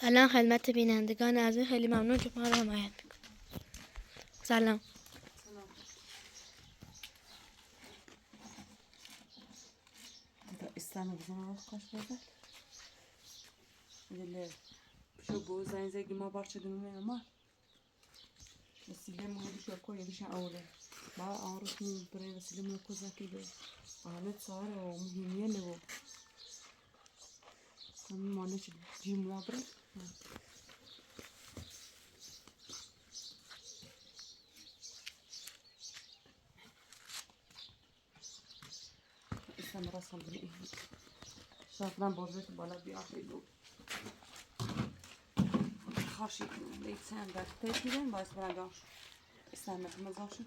سلام خدمت بینندگان عزیز، خیلی ممنون که ما رو حمایت میکنید. سلام. استنى بزنم kaç böyle. Böyle şu bu zayıfı ما barça dönüyor ama. Vesilim onu şu koyu bir şey avle. Ba ağrısın buraya vesilim onu kozaki de. Alet sar o muhimmiye ne bu? Tamam mane şu cim labra. استنى راسم بني. شاطران بوزت بالا بيعطيلو. خاشي ليتسان ده تيجين بايس براجاش. استنى مزاشو.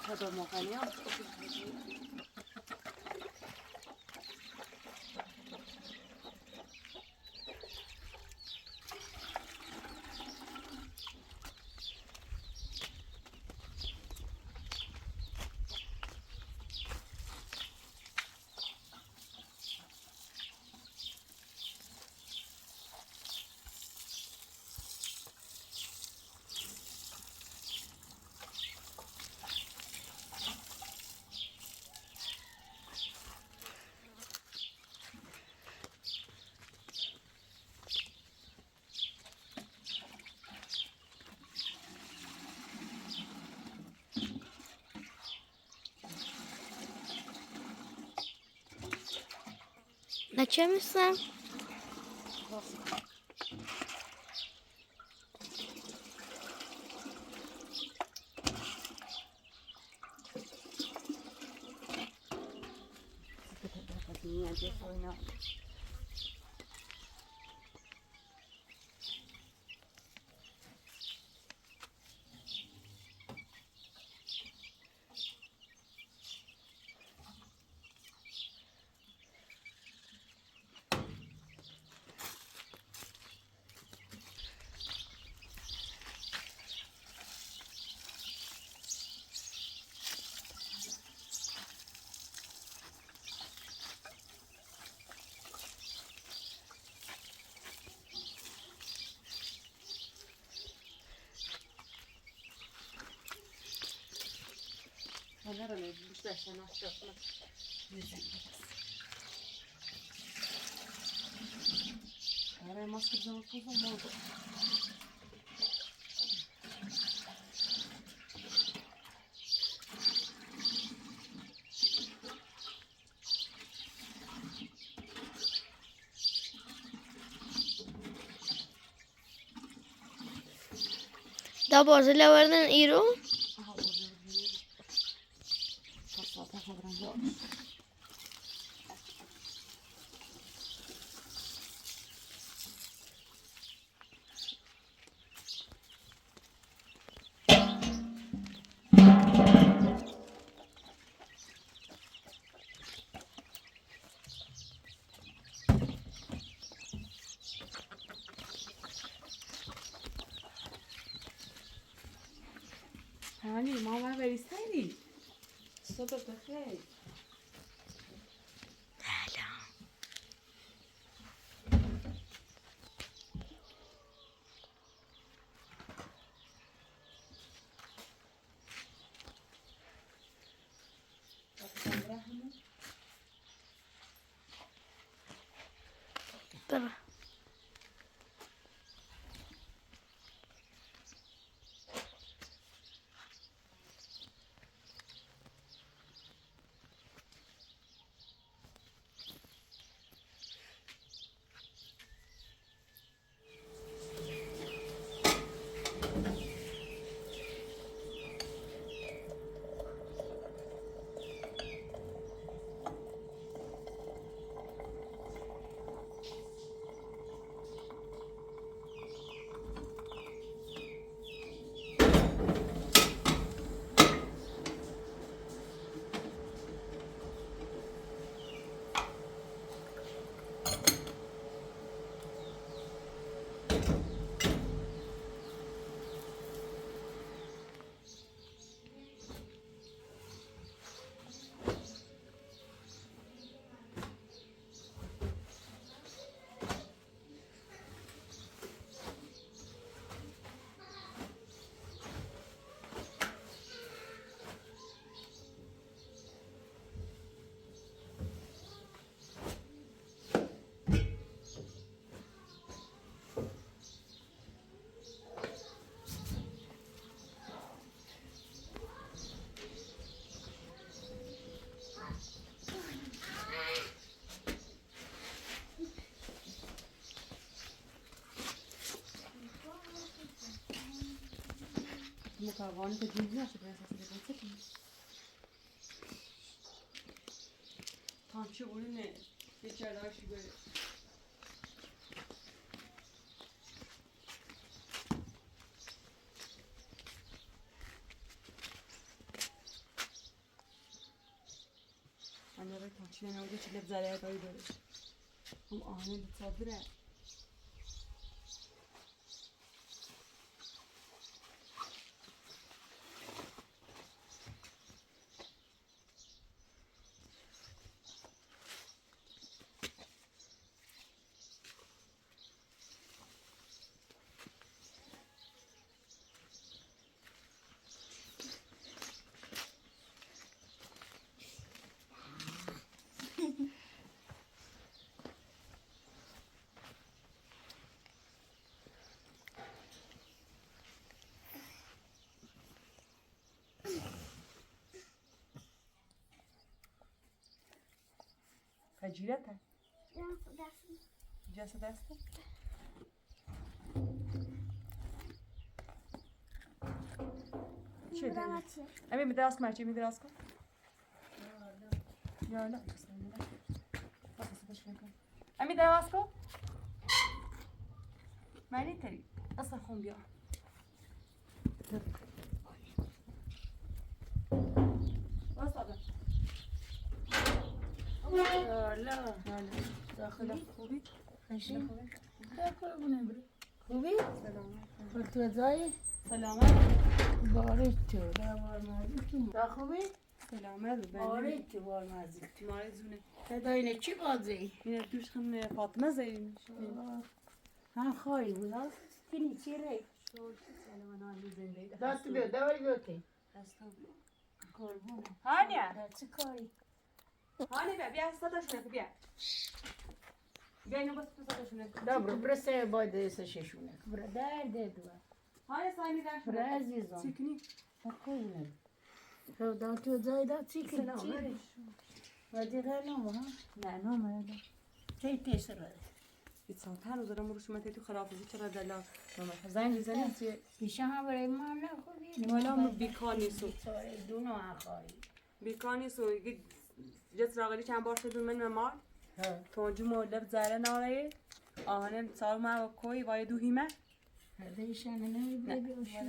هذا مغني نه چه میستم؟ هلا رمي مش عشان اشتغل أنا ماسك زي الكوزة موضوع دا بازل آوردن ایرو. هاني ماما بريستاني صبر بخير مکوانه که دیگه نشه برای اساس دیگه چی؟ Tanrı bunu ne? Geçerler şu böyle. Anne tanrı ne oldu? Çilek zaraya koydu böyle. Ama anne bir sabır et. Acilete. Cesa desta. Şey değil. Emin bir biraz merceği bir biraz koy. Ya la. Emin biraz koy. Mali teri. Asla خون بیا. واسه لا داخل خوبی؟ خشی قربونه بری خوبی؟ سلامت. فرتوزای سلامت. بارش تو دوار مازی تو دا خوبی؟ سلامت. بارش تو بار مازی تو مایزونه. صدای چی بازی؟ اینه دوش خم فاطمه زیرین. هم خواهی بودا؟ کنی چی ری؟ سلام علی زنده. دست بیا دوای بیوتی هستم. قربونه هانیا. چی کاری؟ هانیا بیا استادشونه بیا. بیا اینو بس استادشونه. دبر برسه باید سششونه برا درد دوا هانیا سایمی در. برا عزیزم چیکنی؟ قربونه تو دا تو زای دا چی کنی چی؟ وادی غنمو ها؟ نه نامه. چی تیسره؟ İnsan her uzara muruşumet ediyor xarafızı çara dela. Mama زنگ بزنیم توی پیش هم برای ما نخوری مالا بیکانی سو دونو آخایی بیکانی سو جت راغلی چند بار شدون من ممار تونجو مولب زره ناره آهنه سال ما و کوی وای دو هیمه هردهشان نمی بیوشی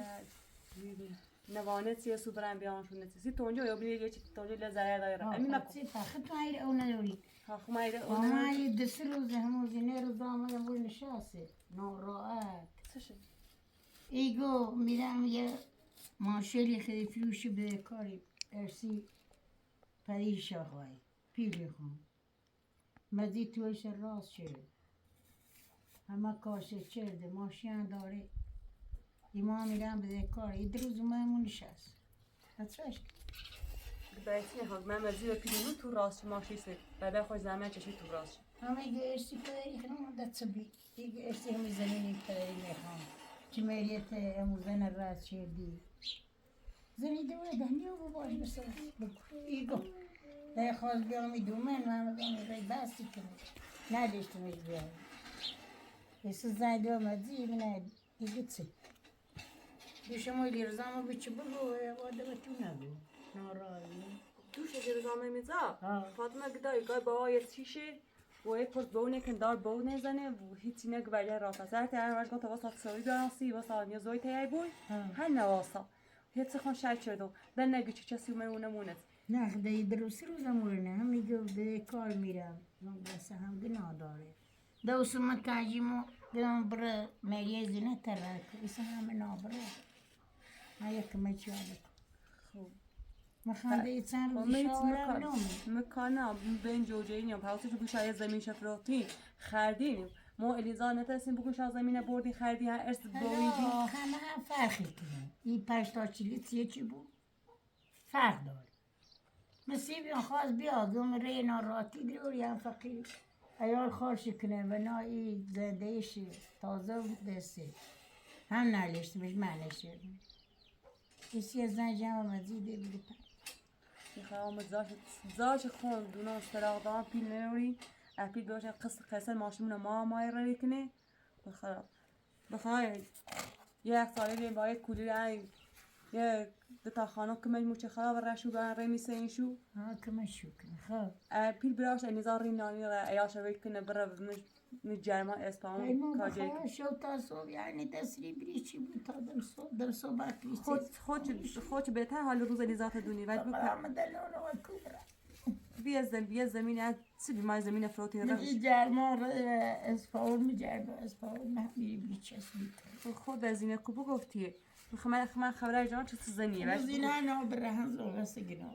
نوانه سیه سو برن بیان شون نتیسی تونجو یا بلیه یه چی تونجو لزره داره امی نکن سی تاخت مایره او نداری خو ما ایره اما یه دست روزه همو زینه روز آمدم بود نشاسته ناراحت ایگو میرم یه ماشلی خیلی فروشی به کاری ارسی پریش آخوایی پیلی خون مزی توش راست شده همه کاسه چرده ماشین داره ایما میرم به کار یه روز اومدم نشست اطرش بایستی نخواد من مزید پیلونو تو راست ماشی سه بعد خوش زحمت چشی تو راست همه ایگه ارسی پدری خنم دست بی ایگه ارسی همی زمینی پدری میخوام جمعیت همو زن راست شدی زنی دوه دهنیو باش بسر ایگو ده خواست بیامی دومن محمد آمی رای بستی کنه نداشتمش بیامی ایسو زن دو مدی منه ایگه چه دوشم اوی لیرزامو بچه بگو واده به تو نگو ناراضی دوش جرزامه میزا فاطمه گدای گای با یه چیشه و یک پس بونه کن دار بو نزنه و هیچی نگ ولی رافت سر تیار واش گفت واسه سوی بیانسی واسه آنیا زوی تیار بود هر نواسا هیچ خون شاید شده دن نگی چی چسی اونه مونت نه خدایی دروسی روزم مورنه هم میگه به کار میرم من بسه هم گناه داره دوست ما کاجیمو دم بر مریه زینه ترک ایسا همه نابره ما یک مچی آده خوب مخانده ای چند روزی شاورم نومی مکانه بین جوجه اینیم پاوسی تو گوشه زمین شفراتی خردیم ما الیزا نترسیم بگوش از زمین بردی خردی هر ارس بویدی همه هم فرقی کنه این پشتا چیلیت یکی بود فرق داره مسیح بیان خواست بیا دوم ری ناراتی دیوری هم فقیر ایال خارشی کنه و نا ای زندهش تازه دسته هم نلشتمش من نشتم کسی از زن جمع مزیده بگه میخوام زاش خون دونان سراغ دام پیل نوری اپیل باشه قصه ماشمون ما مای رای کنه بخوای یک سالی با یک کولی رای یه دتا خانه کمش موچه خراب رشو به رمیسه این شو ها كمان شو كمان خاب پیل براش نزار رینانی را ایاش روی کنه بره من جرما هاي اسپان ما کاجی بخواه شو تصوب يعني تسري بريشي بوتا دم صوبات خود بهتر حال روز لیزات دونی ولی برامد اللون والكبرى بیا زمین از سبی مای زمین فروتی نجي روش جرمان اسفاور مجرب اسفاور محبيري بريشي اسميته خود از این کوبو گفتیه من خبره جان چه زنیه وزينا انا برهن زوغا سجنا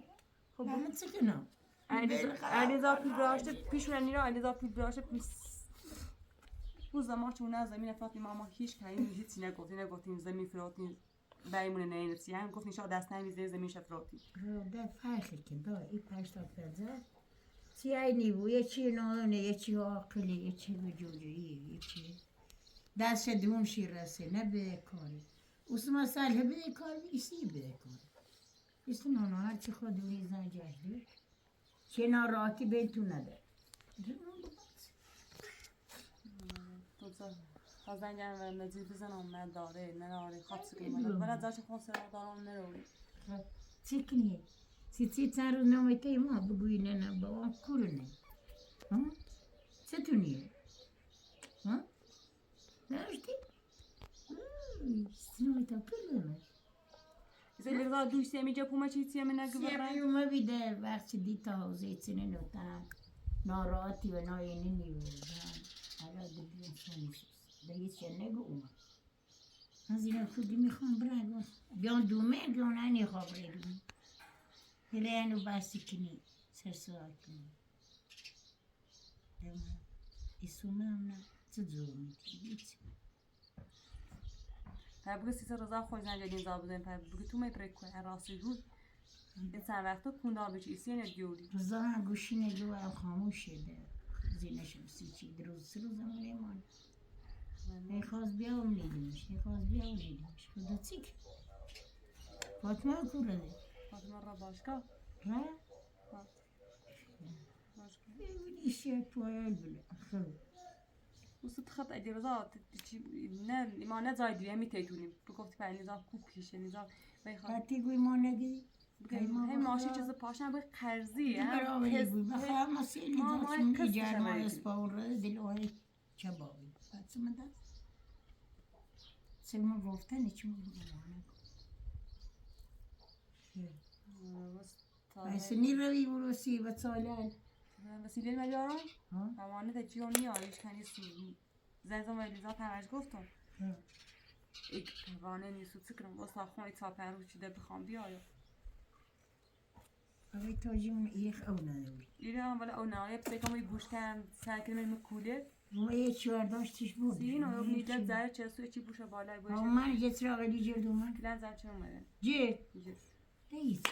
خب ما سجنا علیزا پیل براشته پیشونی را علیزا پیل براشته روز ما چون از زمین فروتی ما هیچ کاری هیچی نگفتیم زمین فروتی بایمون نینسی هم گفتیم شاید دست نمیزه زمین فروتی ده فرقی که دا ای پشتا پرزه چی اینی بو یه چی نانه یه چی عاقلی یه چی وجودی یه چی دست دون شی رسه نه به کاری اسم ساله به کار ایسی به کار ایست نانه هر چی خود دوی زن جهدی چه ناراحتی به تو نده خواستن گرم و نزید بزنم من داره نداره خواهد سکنم ولی ازش خون سر دارم نروی چی کنیه سی چند روز نمیته ما بگوی نه با آن کورونه چطونیه نشتی نمیته کورونه زیلی را دوش سیمی جا پومه چیزی من نگه سیمی اومه بیده وقتی دیتا حوزه چینه نوتن ناراحتی و ناینی نیوزن حالا دیگه سنیشست دیگه چه نگو اومد از این خودی میخوام برای بیان دومه بیان اینی خواب ریدون هلینو باسی کنی سرسوال کنی دما ایسومه هم نه چه زومی کنی پر بگه سیسه رضا خوش زنجه دین زا بزنیم پر بگه تو میپره که راستی بود این چند وقتا کندار بچه ایسی نگیوری رضا هم گوشی نگو هم خاموشه ده زینشم سی روز هم نمان خواست بیام لیدیمش خواست بیام لیدیمش خدا چیک فاطمه کوره ده فاطمه را باشکا را باشکا ایشه پایل بله خب وسط خط ادی رضا نه ما نزاید دیگه میتونیم بگفت پر نظام کوب پیشه نظام بخواد حتی گوی ما نگی هم ماشی چیز پاشن به قرضی برای گوی بخواه ما سیلی داشتیم ایجار ما اسپاور دلوهای چبابی بچه من دست سلما گفتن چون بگم بایستی روی بروسی و سالان وسیله ملیارم همانه تا جیونی آیش کنی زنزم و لیزا پرش گفتم ایک پروانه نیستو چکرم واسه خونی تا پرو چیده بخوام بیایم اوی تاجیمون ایخ او نداری ایره هم ولی او نه بگم این بوش کردم سرکل من مکوله ما یه چوار داشتش بود سین و نیجت زره چسو چی بوشه بالای باشه من جت را قلی جلد اومد کلن زر چه اومده جه جس نیست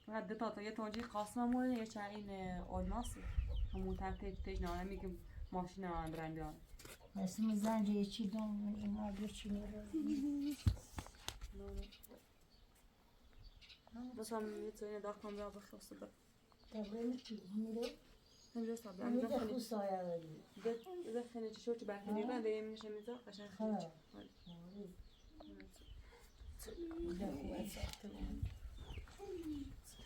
فقط دو تا یه تانجی قاسم مونه یه چند آلماسه همون تحت پیج نامه میگم ماشین هم برن بیان بس زنجه یه چی دام این مادر چی نیره بس هم یه تایی نداخت کن بیا بخواسته بر تبریم چی میره همجا سابی همجا خود سایه ولی ده خیلی چی شد چی برکنی بند بریم میشه میزا قشن خیلی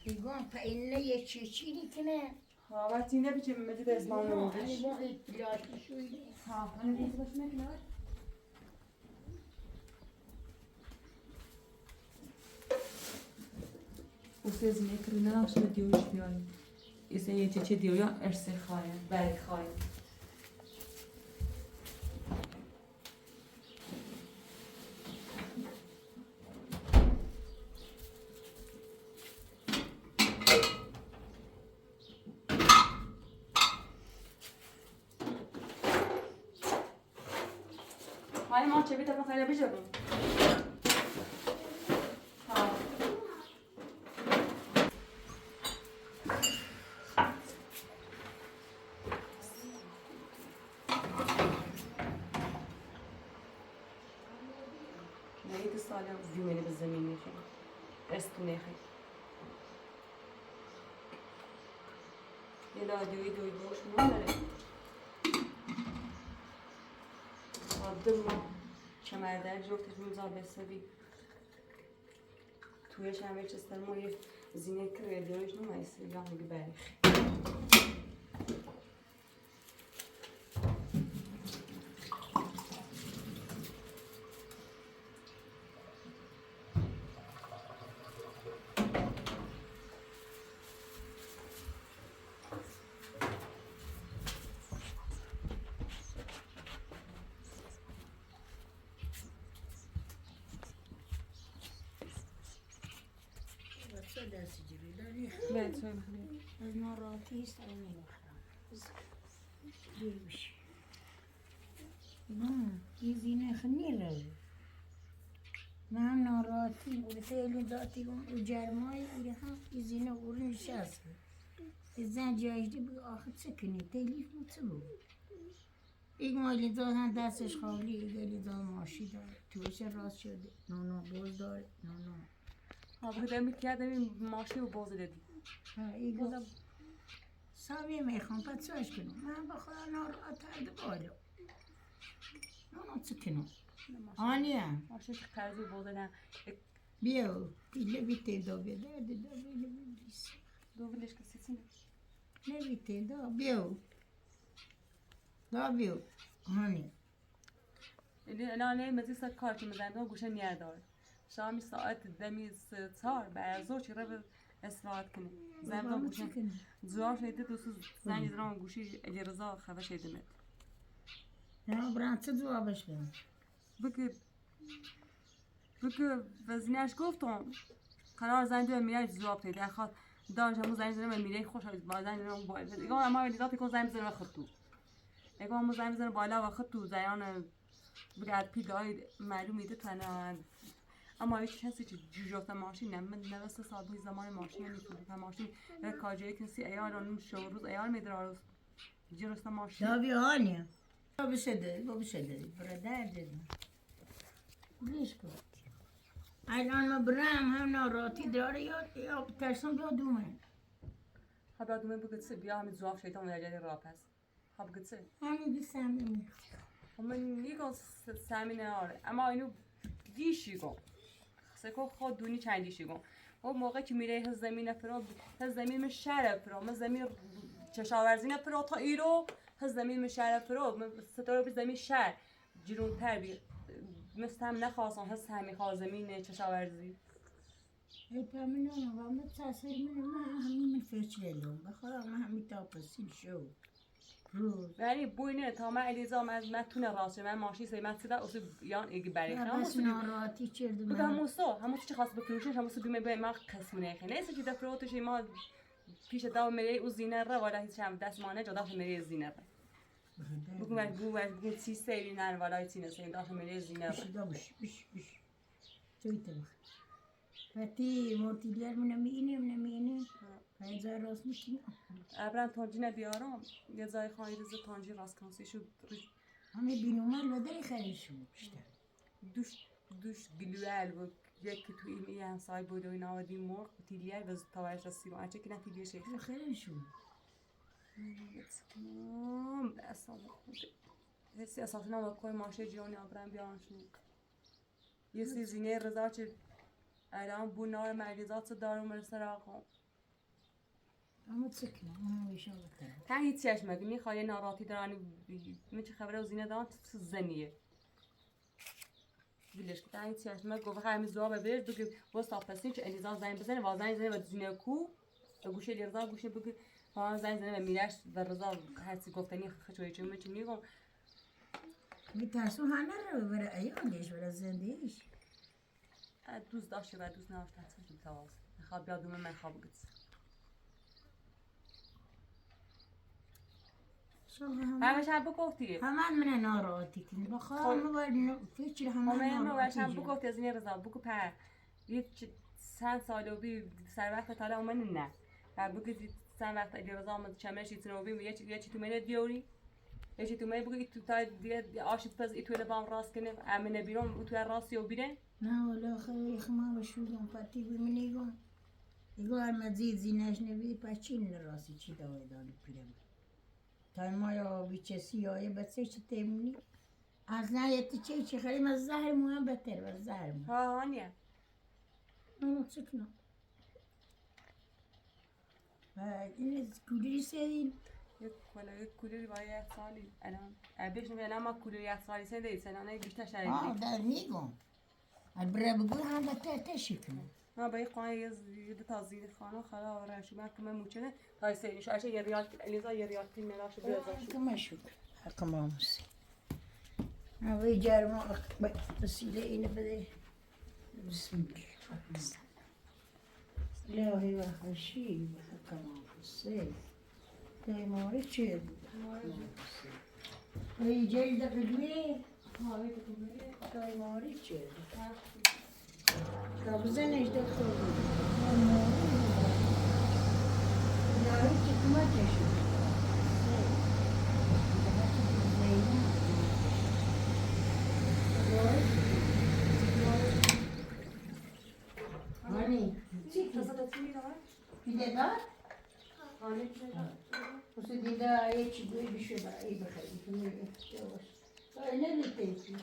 بیگم پا اینه یه چی کنه ها وقتی نبیچه مجید اسمان نمودش ها هنه دیگه باش میکنه وفيز ميكرنا شو ديوش بيان إذا يجي ديو يا إرسل خاين بارك خاين هاي ما تبي تبغى خاين بيجرب زمینه به زمین میشه اسکنه خیلی یه لادیوی دوی دوش نداره عادم ما کمردر جفتش میزار بسوی تویش همه چیز ما یه زینه کره دیوش نمیشه یا میگه بله چه دستی جوری داری؟ بله چه میخوایی؟ از ناراحتی است این نمیخورم بیش نه یه زینه خنیره من ناراحتی و خیلی داتی و جرمای ایره هم یه زینه اون نشست زن جایشتی بگه آخه چه کنی تلیف مو چه بود ایگ مالی دادن دستش خالی ایگلی داد ماشی داره توش راست شده نونو بول داره نونو ها بگه میکردم این ماشی رو بازه دادی ایگو ساویه میخوام پس چاش کنم من بخدا ناراحت کرده بالا نونو چه کنم آنیا ماشی که قرضی بازه دادن بیا پیله بیته دا بیده دا بیده دو بلش که سیسین نبیته دا بیا دا بیا آنیا الان مزید کار که مزنده گوشه نیه داره شامی ساعت دمی سار بعد زور چرا به استراحت کنه زنده گوشه زوار شده دوست زنی درام گوشی اجرزا خبر شده مد نه برام چه جوابش بدم بگه وزنیش گفتم قرار زنده میره جواب پیدا خواهد دانش همون زنی زنه میره خوش با زنی زنه باید اگه اما ولیدات کن زنی زنه وقت تو اگه همون زنی زنه بالا وقت تو زیان بگرد پیدای معلوم ایده تنه اما هیچ کسی که جوجات ماشین نوست سالبوی زمان ماشین نمیتونه ماشین کاجایی کسی ایار اون شو روز ایار میداره جرست ماشین دا بیا آنیا با بشه برادر دیدم بیش کن الان ما برام هم ناراحتی داره یا ترسم بیادومه ها بیادومه بگه چه بیا همین زواف شیطان مدرجه را پس ها بگه چه همین بی سمینه من نیگم سمینه آره اما اینو دیشی گم سکو خود دونی چند دیشی گم و موقع که میره هز زمین فرا هز زمین من شهر فرا من زمین چشاورزی فرا تا ایرو هز زمین من شهر فرا من ستاره بی زمین شهر جیرون تر بی مثل هم نخواستم هست همی خواه زمین چشاورزی ای پامینه و من تاثیر من همین فکر لیلم بخورم من همین تاپسین شو روز یعنی بوینه تا من الیزام از من تونه راست من ماشی سی من سیده اصلا یان ایگی بری خیلی بس ناراحتی چرد بگه من هموسو چی خواست بفروشش هموسو بیمه باید من قسم نیخه نیست که دفروتش ما پیش داو میره او زینه را ولی هیچ هم دست مانه جدا میره زینه را بگو چی سیری نر ولی چی سیری داخل میره زینه را بشیدا بش توی تبخ فتی مرتیلر نمینه پیدا راست میکنه ابران تانجی نبیارم یه زای خواهی رزه تانجی راست کنسی شو همه بینومر و داری خریشون بیشتر دوش گلوال و یکی تو این همسای بود و اینا و دی مرغ و تیلیه و تاورش رسیم اچه که نتیلیه شیخ خریشون اصلا خوده حسی اساسی نام بکنی ماشه جیانی آبرم بیانشون یه سی زینه رضا چه الان بو نار مریضات دارو مرسه را کن اما چکنم اما ایشان بکنم تا هیچ چشم مگه میخوای ناراحتی دارانی میچه خبره و زینه دارن تو زنیه بیلش که تا هیچ چشم مگه گفت همین زواب بیرش بگه واسه پسین چه الیزا زنگ بزنه و زنگ زنه و زینه کو و گوشه لیرزا گوشه بگه ها زنگ زنه و میرش و رضا هرچی گفتنی خچوی چه میچه میگم میترسون همه رو برای ایالش برای زندگیش دوست داشته و دوست نداشته چه تواس میخواد بیادومه من خواب گفت همش هم بگفتی همه من ناراحتی کنی بخواه ما فکر همه ناراحتی هم بگفتی از این رضا بگو پر یه چند سال و بی سر وقت تاله اومن نه و بگو چند وقت اگه رضا آمد چمش ایتون و بیم یه چی تو منه دیوری یه چی تو منه بگو تو تا دیگه آشت پس ایتو ele بام راست کنه امنه بیرون او تو راستی و بیره نه ولی خیلی خما بشودم پتی بمینیگم ایگار مزید زینش نبی پچین راستی چی دوای دانی پیرم تا ما یا بیچه سیاه بسه چه تیمونی از نه یه چی خیلی از زهر مهم بهتر و زهر مهم ها هانیه سکنم این کودی سیدین یک کولری با یک سالی الان بیش نمی‌دونم ما کولری یک سالی سنده سنانه بیشتر آه شاید در میگم البرا بگو هم تشی کنم ما با یک قانع یه تازیین خانه خدا و رشو من که من موچنه تا سینش عشان یه ریال الیزا یه ریال تیم نلاش بیازش کما شد حقم آموزی اوی جرما بسیله اینه بده بسم الله الهی و خشی و حقم آموزی دایماری چیه بود اوی جلد قدوی دایماری چیه بود kabızan ejder sordu. Yarın çıkma çeşit. Hani? Bir de daha? Bu sefer daha ayı çıkıyor bir şey var. İyi bakalım. Ne bitti?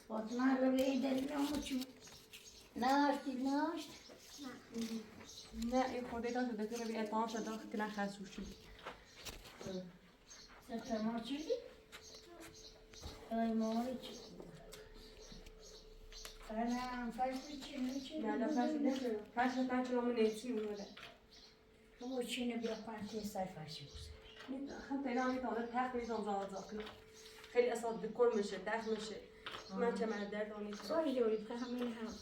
Fatma'la bir edelim ama çünkü ناشتی ناشت نه این خودی داشت دکتر بی اتهام شد داخل کلا خسوش شد سفر ما چیدی؟ ای ماری چی؟ انا فصل چی میچی؟ نه فصل رو من نیستی اومده تو چی نبیا پنجه سر فصل بود خب تینا میتونه تخت میتونه زاد خیلی اصلا دکور میشه دخل میشه من چه من درد آنی شد سوی دوری که همین هم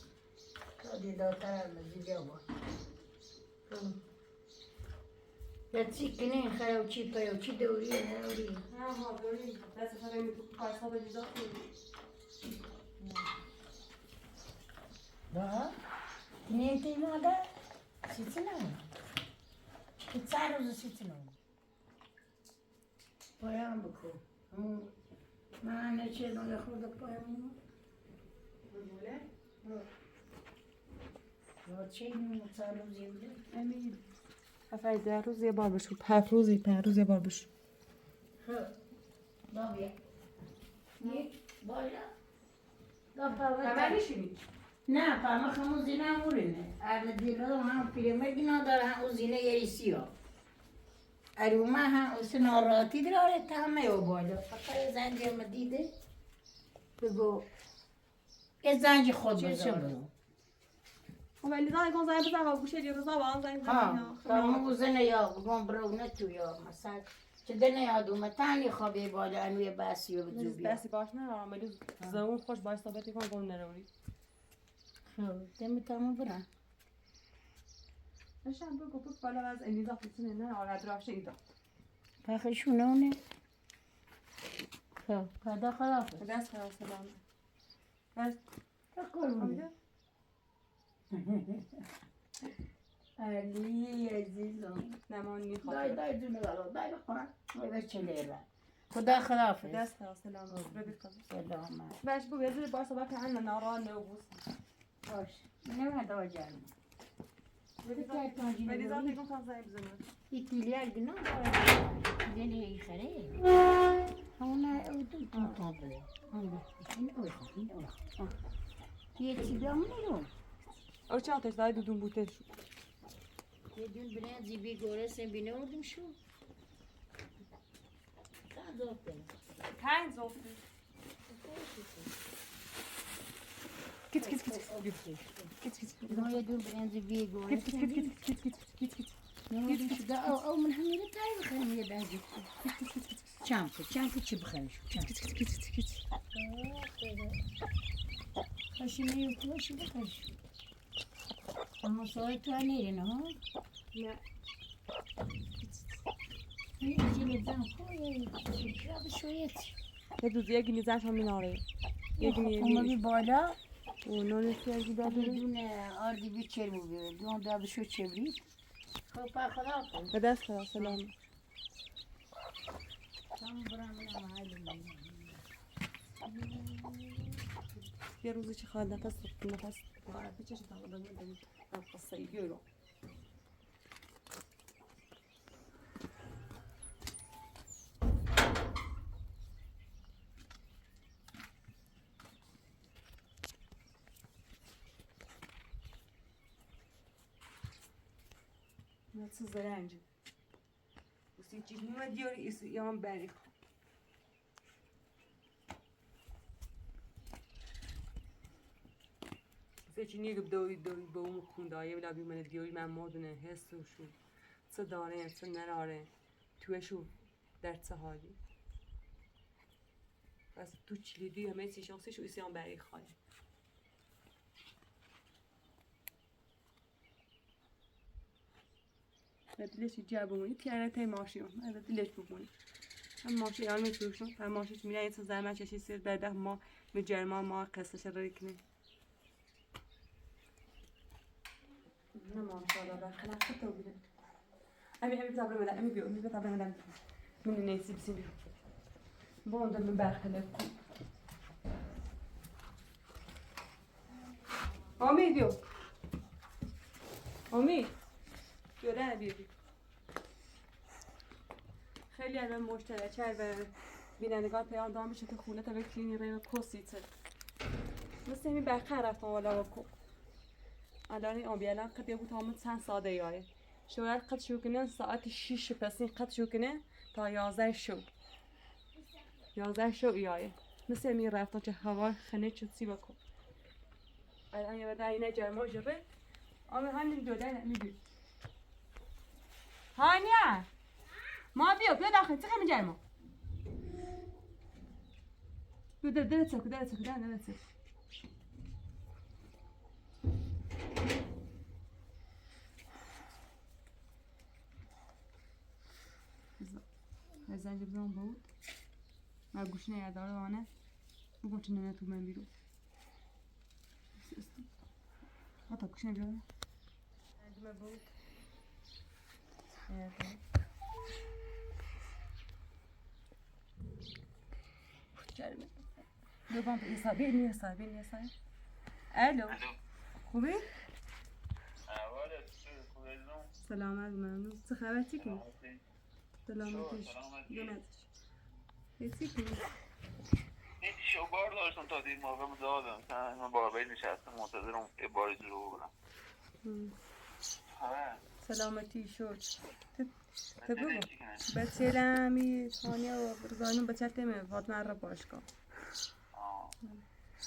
دادی دادتر مزیجا با یادسی کنین خیلی چی پایو چی دوری دوری ها دوری دست سر این پایسا به دیزا Da? Niye temada? Sitina mı? Tutsar uzun sitina mı? Payam bakı. Ben ne çelim ya kurda payam mı? böyle Ya çelim tutsar uzun yedi. امین افراد در روز یه بار بشو 7 روزی 5 روز یه بار بشو Ha. Babaya. Niye? Böyle. Da pavata. میشینی نه پاما خمون زینه مورینه ارد دیلو هم پیرمه گنا داره هم او زینه یه سیو اروما هم او سناراتی داره تامه او بالا فقط زنجی هم دیده بگو یه زنجی خود بذاره ولی زنگ کن زنگ بزن و گوشه روزا با آن زنگ ها بزن تامه بزنه یا بگم برو نه تو یا مثلا چه دنه یادومه تانی خوابه بالا انوی بسی و بزوبی بسی باش نه عملی زمون خوش باش ثابت کن گم نروی دمی تامه برن نشان بگو بود بالا از الیزا فیتونه نه آره درافش ایدا پخشونه خب پدا خلافه دست خلاص سلام بس تقول علی عزیزم نمان دای میخواد دای دونه دارو دای بخورم وای چه لیلا خدا خلافه دست خلاص سلام ببین سلام باش بگو یه ذره باش ثابت عنا نارا نه بوس باش نه دوا جان ولی زنگ کن تا زنگ بزنه ایتالیا گنا دلی خره انا اودو طابله این اول یه چی بیامونو او چه آتش دای دودون بوته شو یه دون برنزی بی گوره سن بینه اردم شو کازوفه kein so viel git ما یه دون برنزی بی گوره git git او من همین تای بخرم یه دنجی چمپو چی بخرم شو git کاشی میوتوشی بخرم شو اما سوی تو نیرین ها نه این زیل دم خویه شکراب شویتی یه دوز یه گینی زنش هم میناره یه گینی اما بی بالا و نون سیاگی یه داره دونه آردی بی چرمو بیرد دون دابه شو چبرید خب پا خدا کن به دست خدا سلام تام برام نمایلم یه روزی چه خواهد نفس معرفی چه شد آدم داریم قصه ایگی رو مثل زرنجی وسی چیزی ما دیاری ایسی یام بری وسی نیگه دوی با اون خوندایی ولی من دیاری من مادونه حسوشون چه داره چه نراره توشو در چه حالی بس تو چلیدی همه چی شانسیشو ایسی یام بری خواهی بدلش جا بمونی تیاره تای ماشیون من بدلش بمونی هم ماشی آن میتوشون هم ماشی میرن یه زحمت چشی سیر برده ما می جرمان ما قصهش رو کنیم نه ماشاءالله بخلا خطا بوده امی تابلو مدام امی بیو امی تابلو مدام من نیسی بسی بیو بونده من بخلا آمی بیو آمی جوره بیو خیلی از مشترک‌تر به بینندگان پیام دادم میشه که خونه تا به کلینیک کوسیته مثل این بخیر رفتم والا با کو الان این آبیالان قد یه تمام چند ساعته یاره شاید قد شو کنه ساعت 6 پس این قد شو کنه تا 11 شو یاره مثل این رفتم که هوا خنه چطوری بکن الان یه وقت اینه جرما جبه آمه همین دوده نمیدونی هانیا ما بیا داخل چه خیلی جرما بیا درت سک زنج بزنم بود ما گوش نیاداره آنه بگم چه نمیاد تو من بیرو حتی گوش نیاداره زنج بود جرمه دوباره به حسابی نیست الو خوبی؟ سلامت ممنون چه خبر چی کنی؟ سلامتش هیچی کنی؟ هیچ بار داشتم تا دیر موقع دادم من با باید نشستم منتظرم یه باری رو برم سلامتی شد تو بگو بچه‌لامی خانیا و رزانون بچه تیمه فاطمه را باشکا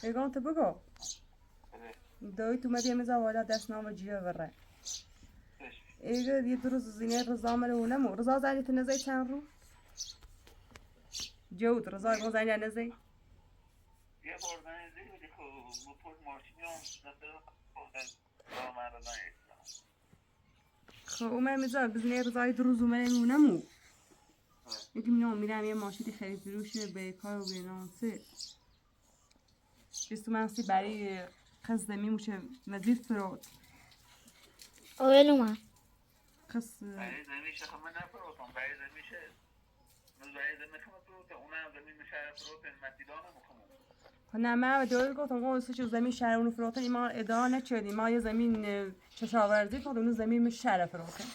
ایگان تو بگو دوی تو مدیه میزا والا دست نام جیه وره ایگه یه دو روز زینه رزا ملونه رزا زنی تو نزای چند رو جود رزا ایگان زنی نزای یه بار زنی ولی خب پول ماشینی هم ندارم با من رو خب اومه میزا بزنی رزای دو روز ملونه مو یکی منو میرم یه ماشینی خرید روشه به کار و بینانسه بیستو منسی برای قصدمی موشه وزیر فرود اولو ما قص برای زمیشه خب من نفروتم برای زمیشه برای زمیشه فروتم اونم زمین شهر فروتم مسیدانم بخمون نه من دوی گفتم اون سه زمین شهر اون فروتن ما ادعا نکردیم ما یه زمین کشاورزی کردیم اون زمین شهر فروتن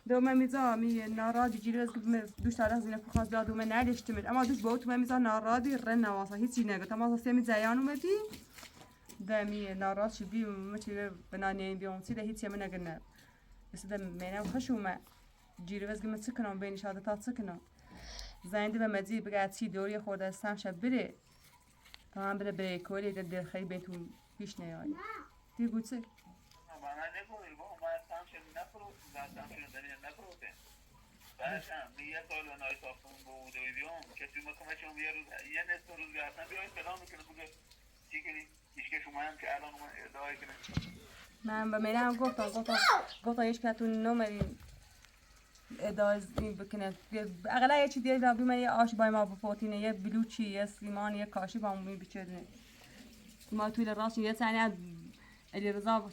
دوم میزا می نارادی جیره از دوش طرف زینه خواست داد دوم نداشتیم اما دوش با تو میزا نارادی رن نواسا هیچی نگه تمام سیمی زیان اومدی دمی ناراد شدی مچه بنانی بیام سیده هیچی من نگه نه بس دم منم خوش اومد جیره از گم سکنم بین شاده تا سکنم زنده و مزید بگه چی دوری خورده استم شب بره تا هم بره کولی در خیلی بهتون پیش نیایی دی گوشه بعدم یه سال اونای ساختمون بود و بیام کسی مکمشون بیارو یه نصف روز گرفتن بیاید فلان میکنه بگه چی کنی هیچ که شما هم که الان اومد ادعای کنه من به میرم گفتم هیچ کتون نمیرین ادعای این بکنه اقلا یه چی دیگه رابطه من یه آش بای ما بپوتینه یه بلوچی یه سلیمان یه کاشی با اون بیچاره ما توی راست یه ثانیه علی رضا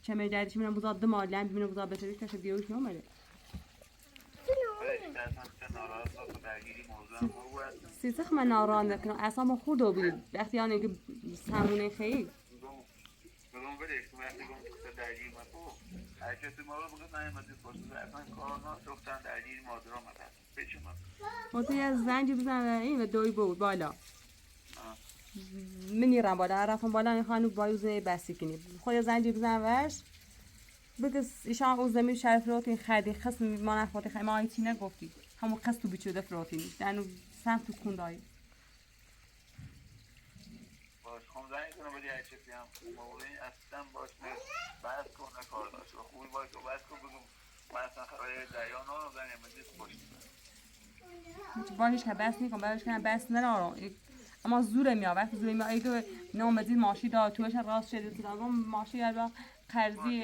چمر دردش میرم بزاد دم آلم ببینم بزاد بهتری کشه دیوش نمیره سیزخ من ناران نکنم اصلا ما خود رو بید وقتی آنه که سمونه خیلی بگم بدهش تو وقتی گم تو درگیر ما تو هر کسی ما رو بگه نایمدی پرسید اصلا کارنا دختن درگیر مادرها مدن بچه ما تو یه زنجی بزن این و دوی بود بالا من میرم بالا رفتم بالا این خانو بایوزه بستی کنی خود زنجی بزن ورش بگس ایشان او زمین شهر فراتین خیلی خصم ما نفاتی خیلی ما هیچی نگفتی همون خست تو بیچوده فراتینی دنو سم تو کندایی باش خون زنگ کنم ولی هرچی هم موضوعی اصلا باش بحث کن نکار داشت و خوبی باش و بحث کن بگم من اصلا خبری جریان ها رو زنگ مجلس پشت بانش که بس نیکن بعدش کنم بس نرارم اما زوره میاد وقتی زوره میاد اگه نامزید ماشی داد توش راست شده تو دادم ماشی یا قرضی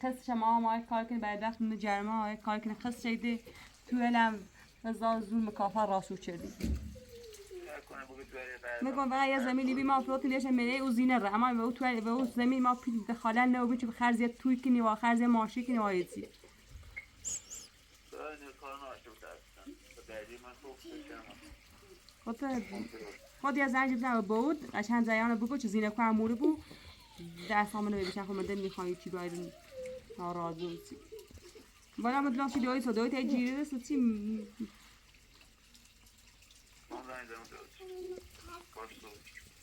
قصه ما کار کنیم بعد وقت من جرمه کار کنیم قصه شده تو علم زار زور مکافر راسو چردی میگم برای یه زمینی بی ما فروت لیش ملی او زینه را اما او تو و او زمین ما پیل دخالن نه و بیچ خرزی توی کنی و خرزی ماشی کنی و ایتی خود یه زنگ بزنم بود قشنگ زیان بگو چه زینه کنم موری بود دست همونو ببیشن خب مدن میخوایی چی باید ناراضی بودی بالا مدلان چی دوید دوید تا جیره رسد چی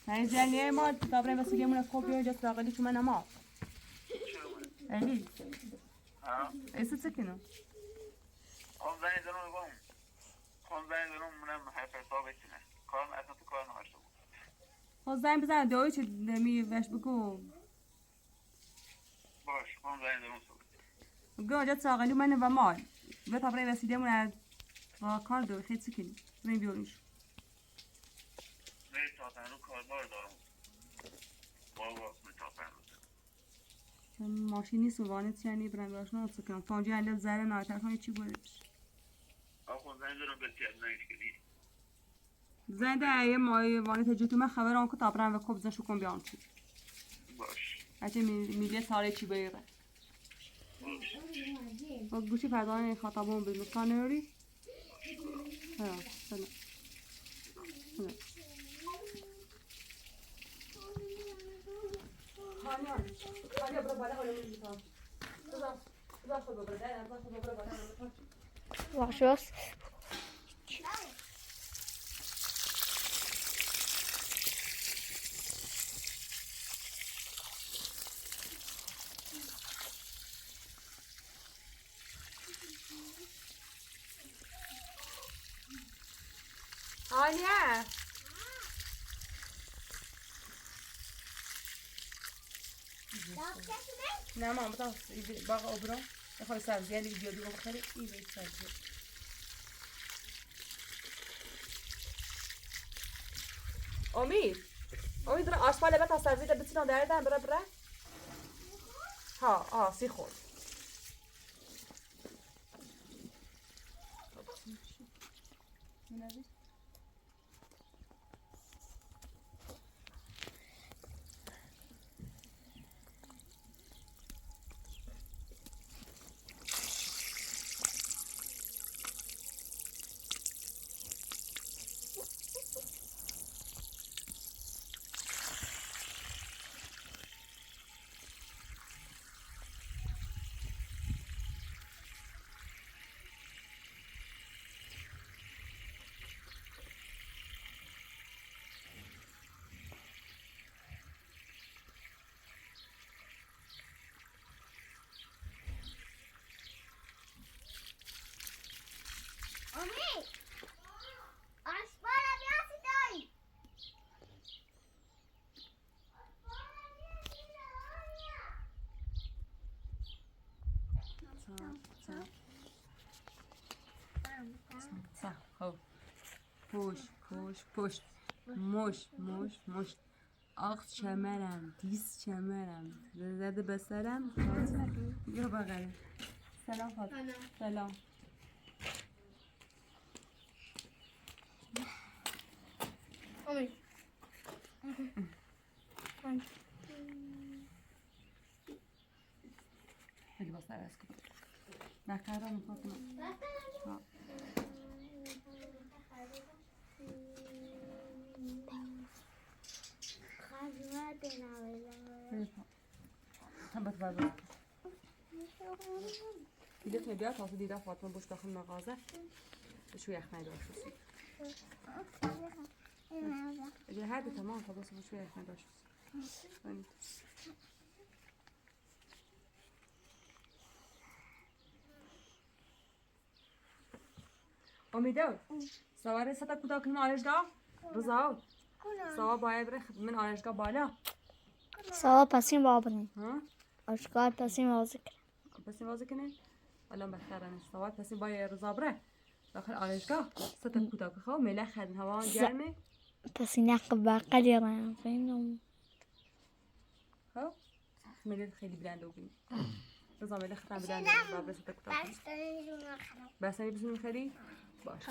هی جلیه ما تابره واسه گمونه خوب بیای جست راقلی تو من اما ایلی ایسه چه کنم خون زنگ دارم بگم خون زنگ دارم منم حساب بکنه کارم اصلا تو کار نماشته بود خب زنگ بزن دوید چه می وش بگو باش خون زنگ دارم بگو جست راقلی من و مال به تابره واسه گمونه با کار دو خیلی چه کنی زنگ بیارونش نه تا رو کاربار دارم بابا تا ماشین نیست و وانت یعنی برم باشم چه کنم فانجی اندل زره ناتر کنی چی بوده بشه آخون زنگ دارم به تیاد نایش زنده ایه مای وانت جتو من خبر آن که تابرم و خوب زشو کن بیان چی باش حتی میلیه ساله چی بیره و گوشی پردانه خاطبون به مکان نوری سلام سلام خانیا برو بالا حالا میتونم بذار خود ببره بذار خود ببره بالا واشوس آنیا نه ماما بتا باقا ابرا بخوای سبزی علی بیادی رو بخوری این بیت سبزی امید را آشپاله بتا سبزی ده بتونم دردم برا برا ها سی خود پشت مش آخ چمرم دیس چمرم زده بسرم بیا بغره سلام فاطمه سلام امید خیلی با سر از کنم نکردم فاطمه هم بتبرد دیدت میبیا تازه دیدم فاطمه بوش داخل مغازه بشو یخنه داشت اگه هر دو تمام تا بس بشو یخنه داشت امیده سواره ستا کودک کنیم آرشگاه رضا سوا باید بره من آرشگاه بالا سوا پسیم بابرین ها آشکار پسیم بازی کرد پس بازی کنه الان بخیرانش سوا پس باید رضا بره داخل آرشگاه ستا کودک خواه مله خدن هوا گرمه پسی نقب بقلی رایم فهمیدم خب مله خیلی بلند و بین رضا مله خدن بلند و بره ستا کودک بس نمی خیلی باش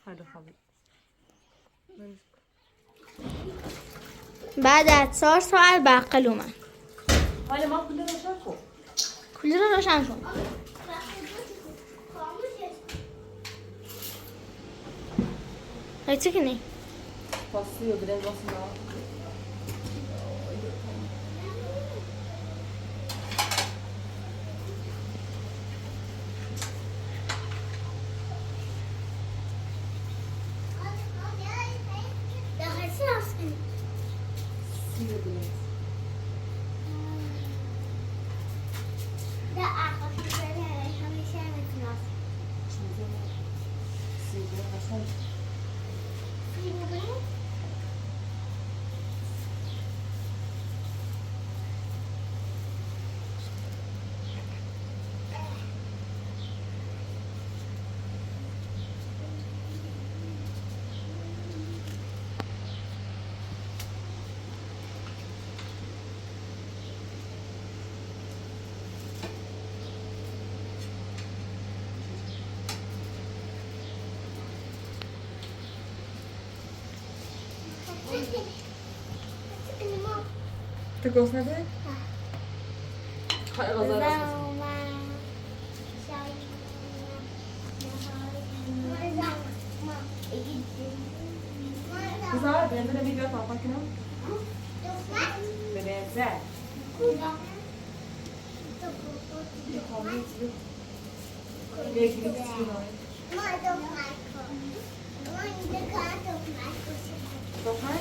هذا خوابی بعد از 4 ساعت بقل اومد حالا ما کل روشن کن کولر رو روشن کن چی کنی؟ پاسی و برنج واسه ما تو گوش نده؟ خواهی غذا راست بذار بنزل ویدیو تاپا کنم به بنزل یک لیتر چی دختر؟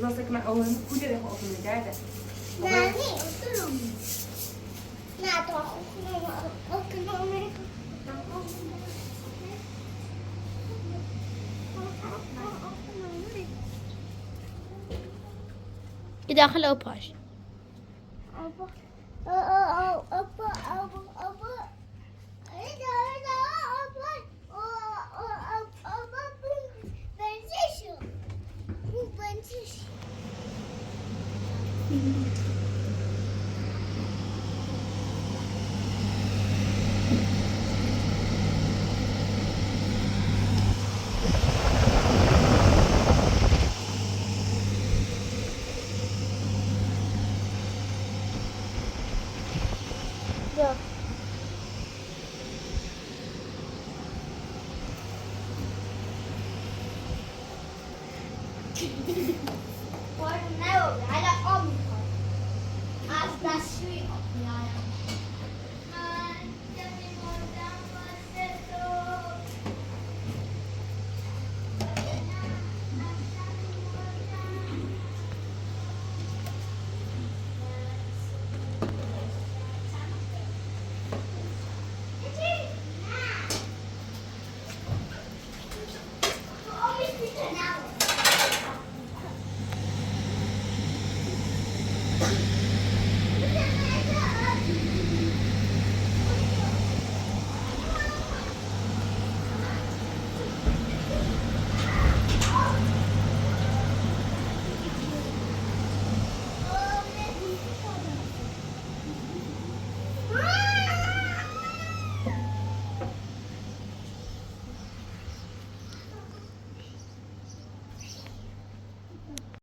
Zoals ik mijn ogen goed even op mijn derde. Nee, nou, toch ook nog mee. که داخل اوپاش